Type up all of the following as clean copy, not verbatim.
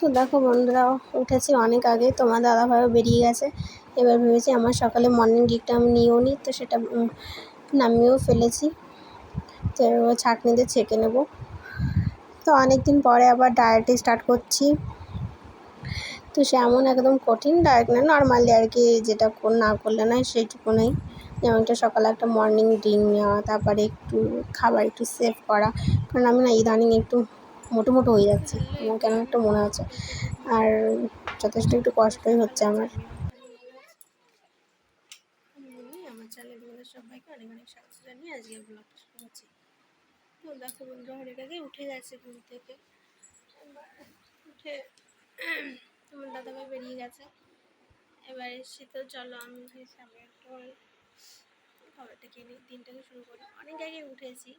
তো দেখো বন্ধুরা, উঠেছি অনেক আগে, তোমার দাদাভাইও বেরিয়ে গেছে। এবার ভেবেছি আমার সকালে মর্নিং ডিকটা আমি নিয়েও নিই, তো সেটা নামিয়েও ফেলেছি। তো এবার ছাঁকনিতে ছেঁকে নেব। তো অনেক দিন পরে আবার ডায়েটে স্টার্ট করছি। তো সে এমন একদম কঠিন ডায়েট না, নর্মালি আর কি, যেটা না করলে নয় সেইটুকুনই। যেমনটা সকালে একটা মর্নিং ড্রিঙ্ক নেওয়া, তারপরে একটু খাবার একটু সেভ করা, কারণ আমি না ইদানিং একটু মোটো মোটো হয়ে যাচ্ছে, আমার কেন একটা মনে হচ্ছে, আর যথেষ্ট একটু কষ্টই হচ্ছে আমার। আমার চ্যানেলে তোমাদের সবাইকে অনেক অনেক স্বাগত জানিয়ে আজকে ব্লগটা শুরু করছি। তো দেখো বন্ধুরা, অনেক আগে উঠে গেছে ঘুম থেকে। উঠে তোমার দাদাভাই বেরিয়ে গেছে। এবার এসে তো চলো আমি সামনে একটু খাবারটা কিনে দিনটাকে শুরু করি। অনেক আগে উঠেছি,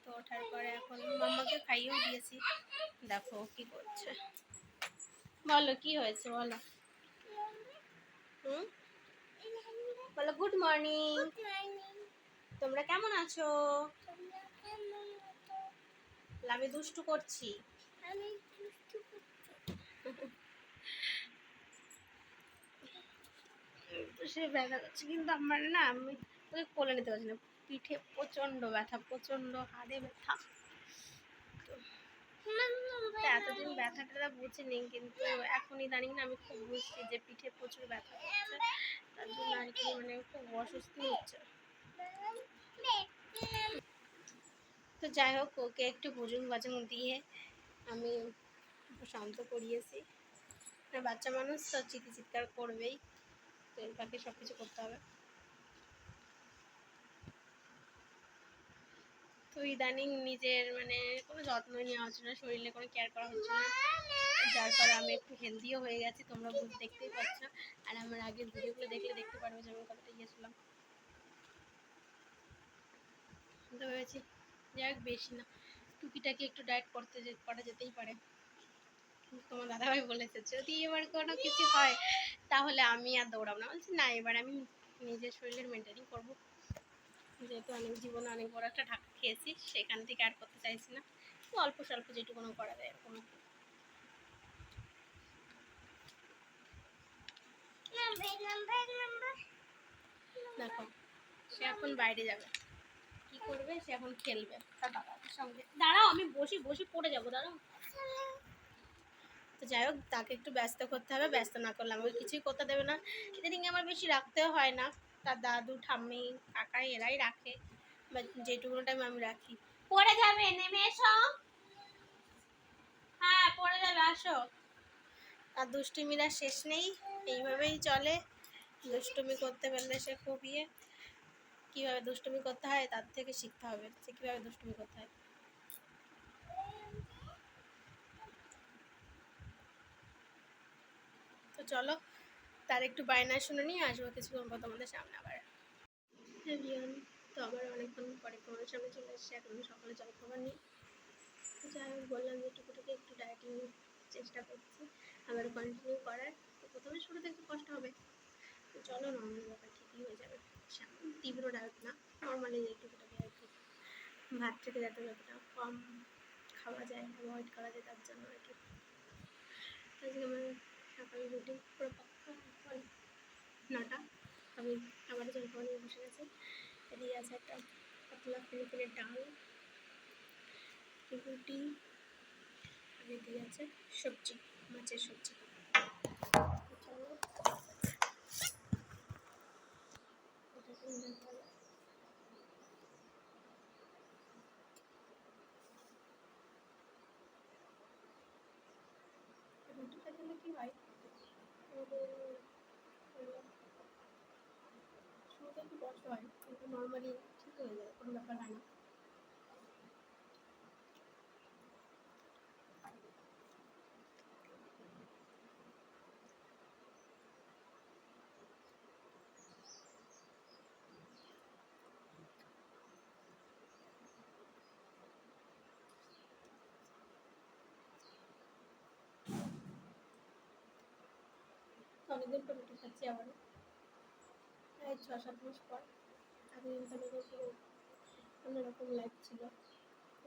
তো ওঠার পরে এখন মাম্মাকে খাইয়েও দিয়েছি। দেখো কি করছে, বলো কি হয়েছে বলো। বলো গুড মর্নিং, তোমরা কেমন আছো? আমি দুষ্টু করছি। তো সে ব্যথা করছে, কিন্তু আমার না, আমি ওকে কোলে নিতে পারছি না। পিঠে প্রচণ্ড ব্যথা, প্রচণ্ড হাড়ে ব্যথা। তো এতদিন ব্যথাটা বুঝিনি, কিন্তু এখন ইদানিং না আমি খুব বুঝছি যে পিঠে প্রচুর ব্যথা করছে। তার জন্য আর কি মানে খুব অস্বস্তি হচ্ছে। তো যাই হোক, ওকে একটু ভোজন বাজন দিয়ে আমি শান্ত করিয়েছি। বাচ্চা মানুষ তো চিৎকার করবেই, তো তাকে সব কিছু করতে হবে। তো ইদানিং নিজের মানে কোনো যত্নই নেওয়া হচ্ছে না, শরীরে কোনো কেয়ার করা হচ্ছে না, যার ফলে আমি একটু হেলদিও হয়ে গেছি, তোমরা দেখতেই পাচ্ছ। আর আমার আগের ভিডিওগুলো দেখলে দেখতে পারবে যে আমি কতটা গিয়েছিলাম। তো ভেবেছি যাই হোক, বেশি না, টুকিটাকি একটু ডায়েট করা যেতেই পারে। কিন্তু তোমার দাদাভাই বলেছে যদি এবার কোনো কিছু হয় তাহলে আমি আর দৌড়াবো না। বলছি না, এবার আমি নিজের শরীরের মেনটেনই করবো, যেহেতু অনেক জীবনে অনেক বড় একটা ধাক্কা খেয়েছি, সেখান থেকে আর করতে চাইছি না। অল্প স্বল্প যেটুকুনো করা যায় এরকম। দেখো, সে এখন বাইরে যাবে, কি করবে, সে এখন খেলবে তার বাবার সঙ্গে। দাঁড়াও, আমি বসি পড়ে যাবো, দাঁড়াও। তো যাই হোক, তাকে একটু ব্যস্ত করতে হবে, ব্যস্ত না করলে আমাকে কিছুই করতে দেবে না। এদিকে আমার বেশি রাখতেও হয় না, তার দাদু ঠাম্মি কাকাই এরাই রাখে, বা যেটুকুনো টাইম আমি রাখি। পড়ে যাবে, নেমে এসো। হ্যাঁ পড়ে যাবে, আসো। আর দুষ্টুমিরা শেষ নেই, এইভাবেই চলে। দুষ্টুমি করতে পারলে সে খুব কীভাবে দুষ্টুমি করতে হয় তার থেকে শিখতে হবে, সে কীভাবে দুষ্টুমি করতে হয়। তো চলো, তার একটু বায়না শুনে নিয়ে আসবো কিছুক্ষণ পর তোমাদের সামনে আবার। তো আবার অনেকক্ষণ পরে তোমাদের সামনে চলে এসেছি। এখন সকালে জলখাবার নিই। যাই হোক, বললাম যে টুকুটাকে একটু ডায়েটিং চেষ্টা করছি আবার কন্টিনিউ করার। তো প্রথমে শুরুতে একটু কষ্ট হবে, তো চলো নর্মাল ব্যাপার, ঠিকই হয়ে যাবে। তীব্র ডায়েট না, নর্মালি টুকুটাকে আর কি, ভাত থেকে যাতে যতটা কম খাওয়া যায়, অ্যাভয়েড করা যায়, তার জন্য আর কি। আজকে আমার সকালের রুটিন পুরো পাক্কা 9টা। আমি আবার জলখাবার নিয়ে বসে গেছি। এদিকে আছে একটা পাতলা ফিরে ডাল, রুটি, আর এদিকে আছে সবজি, মাছের সবজি। রুটিটা খেলে কি হয়, আমাদের শুরুতে একটু কষ্ট হয়, কিন্তু নর্মালি ঠিক হয়ে যায়, কোনো ব্যাপার হয় না। অনেকদিন পর রুটি খাচ্ছি আবার, প্রায় 6-7 মাস পর। আগে ইন্টারনেটে পুরো অন্যরকম লাইফ ছিল,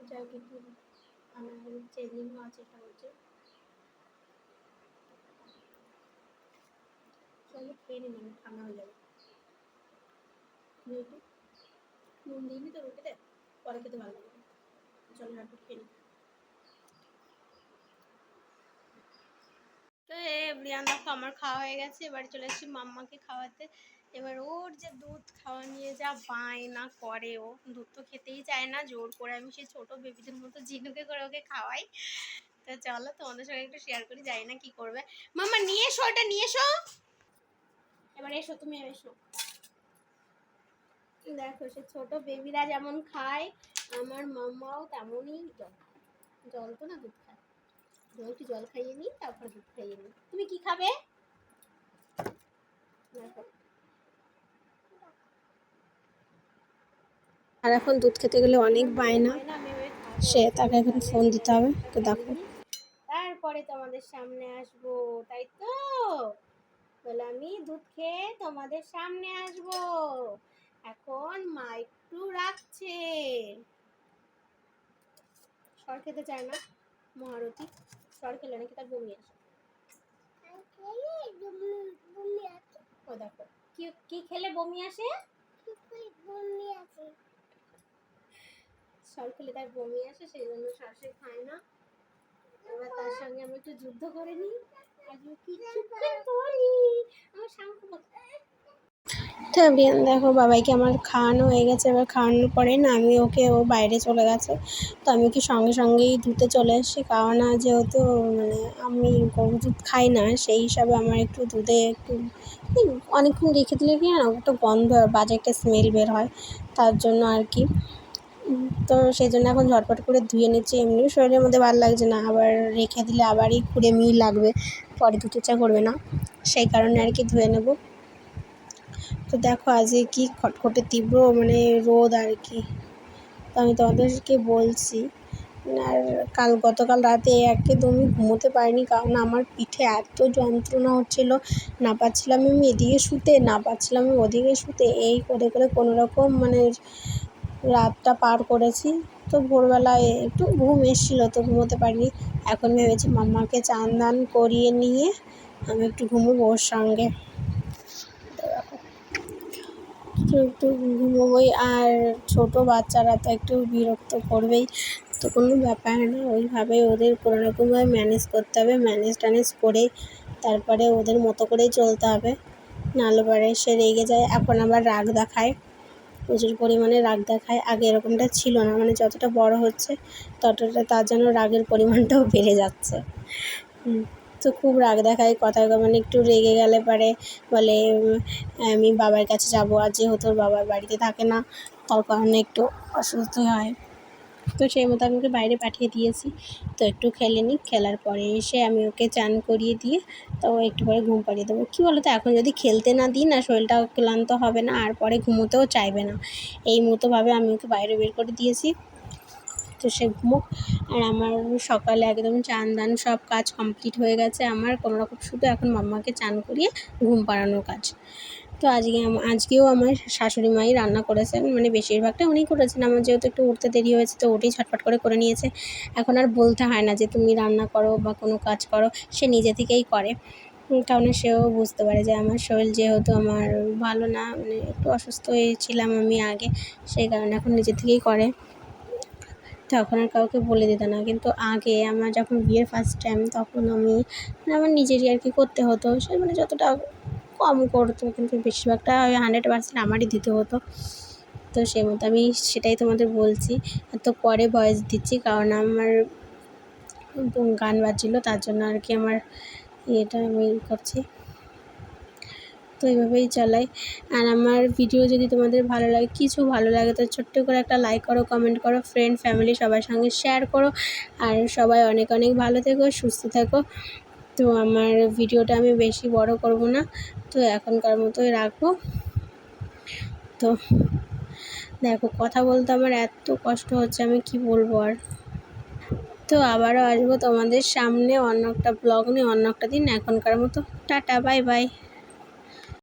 যাই হোক একটু আমার চেঞ্জিং হওয়ার চেষ্টা করছে। তাহলে খেয়ে নি, মানে ঠান্ডা হয়ে যাবে। নুন দিইনি তো রুটিতে, পরে খেতে ভালো লাগবে। চলো একটু খেয়ে নিই। তো ব্রিয়ান দেখো আমার খাওয়া হয়ে গেছে, এবারে চলে এসেছি মাম্মাকে খাওয়াতে। এবার ওর যে দুধ খাওয়া নিয়ে যা বায়না করে, ও দুধ তো খেতেই চায় না, জোর করে আমি সেই ছোটো বেবিদের মতো ঝিনুকে করে ওকে খাওয়াই। তো চলো তোমাদের সঙ্গে একটু শেয়ার করি, জানি না কি করবে। মাম্মা নিয়ে এসো, ওটা নিয়ে এসো, এবার এসো, তুমি এসো। দেখো সে ছোট বেবিরা যেমন খায়, আমার মাম্মাও তেমনই জল তো না দুধ খায়। একটু জল খাইয়ে নিই, তারপর দুধ খাইয়ে নিই। তুমি কি খাবে? দেখো আর এখন দুধ খেতে গেলে অনেক বায়না, সে তাকে এখন ফোন দিতে হবে। তো দেখো তারপরে তোমাদের সামনে আসবো, তাই তো বলে আমি দুধ খেয়ে তোমাদের সামনে আসবো। এখন মা একটু রাখছে, সর খেতে চায় না মহারতী, সর খেলে নাকি তার বমি আসে। ও দেখো কি খেলে বমি আসে, সর খেলে তার বমি আসে, সেই জন্য সরাসরি খায় না। এবার তার সঙ্গে আমি একটু যুদ্ধ করে নিই। তো দেখো বাবাইকে আমার খাওয়ানো হয়ে গেছে, এবার খাওয়ানোর পরে না আমি ওকে, ও বাইরে চলে গেছে, তো আমি কি সঙ্গে সঙ্গেই ধুতে চলে এসেছি, কারণ যেহেতু মানে আমি গরু দুধ খাই না, সেই হিসাবে আমার একটু দুধে একটু অনেকক্ষণ রেখে দিলে কি না একটা গন্ধ, বাজে একটা স্মেল বের হয়, তার জন্য আর কি। তো সেই জন্য এখন ঝটপট করে ধুয়ে নিচ্ছি, এমনিও শরীরের মধ্যে ভালো লাগছে না, আবার রেখে দিলে আবারই কুড়েমি লাগবে, পরে ধুতে ইচ্ছা করবে না, সেই কারণে আর কি ধুয়ে নেব। তো দেখো আজকে কি খটখটে তীব্র মানে রোদ আর কি, তো আমি তোমাদেরকে বলছি। আর গতকাল রাতে একদমই ঘুমোতে পারিনি, কারণ আমার পিঠে এত যন্ত্রণা হচ্ছিলো, না পাচ্ছিলাম আমি এদিকে শুতে, না পাচ্ছিলাম আমি ওদিকে শুতে, এই করে করে কোনোরকম মানে রাতটা পার করেছি। তো ভোরবেলায় একটু ঘুম এসেছিলো, তো ঘুমোতে পারিনি। এখন ভেবেছি মাম্মাকে চান দান করিয়ে নিয়ে আমি একটু ঘুমোবো ওর সঙ্গে, একটু ঘুমোবোই। আর ছোটো বাচ্চারা তো একটু বিরক্ত করবেই, তো কোনো ব্যাপার না, ওইভাবে ওদের কোনো রকমভাবে ম্যানেজ করতে হবে, ম্যানেজ করে তারপরে ওদের মতো করেই চলতে হবে, নাহলে পরে সে রেগে যায়। এখন আবার রাগ দেখায়, প্রচুর পরিমাণে রাগ দেখায়, আগে এরকমটা ছিল না, মানে যতটা বড় হচ্ছে ততটা তার জন্য রাগের পরিমাণটাও বেড়ে যাচ্ছে। তো খুব রাগ দেখায়, কথা মানে একটু রেগে গেলে পরে বলে আমি বাবার কাছে যাবো, আর যেহেতু ওর বাবার বাড়িতে থাকে না, তার কারণে একটু অসুস্থ হয়। তো সেই মতো আমি ওকে বাইরে পাঠিয়ে দিয়েছি, তো একটু খেলে নিই, খেলার পরে এসে আমি ওকে চান করিয়ে দিয়ে তো একটু পরে ঘুম পাড়িয়ে দেবো। কী বলো তো, এখন যদি খেলতে না দিই না, শরীরটাও ক্লান্ত হবে না, আর পরে ঘুমোতেও চাইবে না, এই মতোভাবে আমি ওকে বাইরে বের করে দিয়েছি। তো সে ঘুমোক। আর আমার সকালে একদম চান দান সব কাজ কমপ্লিট হয়ে গেছে আমার, কোনোরকম শুধু এখন মাম্মাকে চান করিয়ে ঘুম পাড়ানোর কাজ। তো আজকেও আমার শাশুড়ি মাই রান্না করেছেন, মানে বেশিরভাগটা উনিই করেছেন, আমার যেহেতু একটু উঠতে দেরি হয়েছে তো ওটাই ঝটপট করে নিয়েছে। এখন আর বলতে হয় না যে তুমি রান্না করো বা কোনো কাজ করো, সে নিজে থেকেই করে, কারণ সেও বুঝতে পারে যে আমার শরীর যেহেতু আমার ভালো না, মানে একটু অসুস্থ হয়েছিলাম আমি আগে, সেই কারণে এখন নিজে থেকেই করে। তখন আর কাউকে বলে দিত না, কিন্তু আগে আমার যখন বিয়ের ফার্স্ট টাইম, তখন আমি আমার নিজেরই আর কি করতে হতো, সে মানে যতটা কম করতো, কিন্তু বেশিরভাগটা 100% আমারই দিতে হতো। তো সেই মতো আমি সেটাই তোমাদের বলছি, তো পরে ভয়েস দিচ্ছি, কারণ আমার গান বাজছিলো, তার জন্য আর কি আমার এটা আমি করছি। তো এইভাবেই চালাই। আর আমার ভিডিও যদি তোমাদের ভালো লাগে, কিছু ভালো লাগে, তো ছোট্ট করে একটা লাইক করো, কমেন্ট করো, ফ্রেন্ড ফ্যামিলি সবার সঙ্গে শেয়ার করো। আর সবাই অনেক অনেক ভালো থেকো, সুস্থ থেকো। তো আমার ভিডিওটা আমি বেশি বড় করব না, তো এখনকার মতোই রাখবো। তো দেখো কথা বলতে আমার এত কষ্ট হচ্ছে, আমি কি বলবো আর। তো আবারও আসবো তোমাদের সামনে অন্য একটা ব্লগ নিয়ে, অন্য একটা দিন। এখনকার মতো টাটা, বাই বাই।